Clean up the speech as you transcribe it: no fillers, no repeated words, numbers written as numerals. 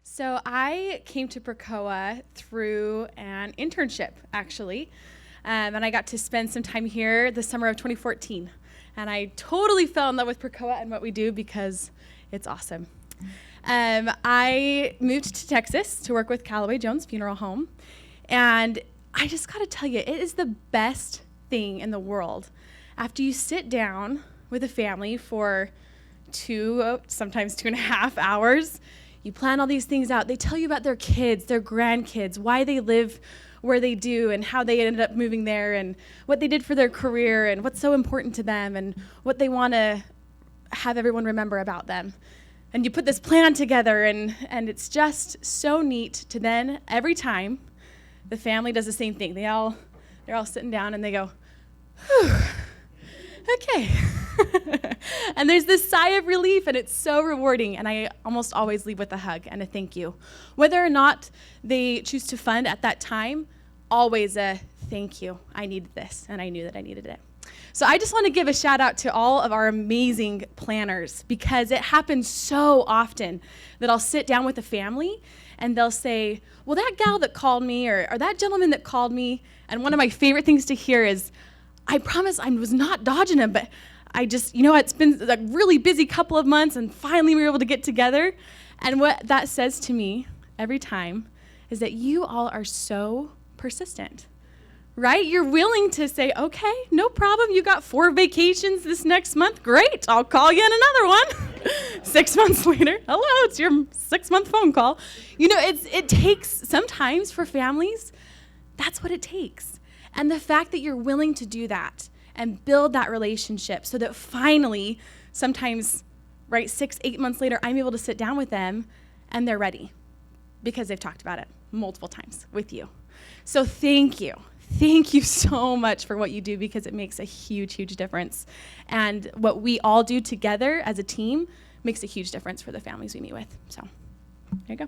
So I came to Precoa through an internship, actually, and I got to spend some time here the summer of 2014. And I totally fell in love with Precoa and what we do because it's awesome. I moved to Texas to work with Callaway Jones Funeral Home, and I just got to tell you, it is the best thing in the world. After you sit down with a family for sometimes 2.5 hours, you plan all these things out. They tell you about their kids, their grandkids, why they live where they do and how they ended up moving there and what they did for their career and what's so important to them and what they want to have everyone remember about them. And you put this plan together and it's just so neat to then, every time, the family does the same thing. They're all sitting down and they go, whew, okay. And there's this sigh of relief, and it's so rewarding, and I almost always leave with a hug and a thank you. Whether or not they choose to fund at that time, always a thank you. I needed this, and I knew that I needed it. So I just want to give a shout out to all of our amazing planners, because it happens so often that I'll sit down with a family and they'll say, well, that gal that called me or that gentleman that called me, and one of my favorite things to hear is, I promise I was not dodging him, but I just, it's been a really busy couple of months and finally we were able to get together. And what that says to me every time is that you all are so persistent, right? You're willing to say, okay, no problem. You got 4 vacations this next month. Great. I'll call you in another one. 6 months later, hello, it's your 6-month phone call. It takes sometimes for families, that's what it takes. And the fact that you're willing to do that and build that relationship so that finally, sometimes, 6-8 months later, I'm able to sit down with them and they're ready because they've talked about it multiple times with you. So thank you. Thank you so much for what you do, because it makes a huge, huge difference. And what we all do together as a team makes a huge difference for the families we meet with. So there you go.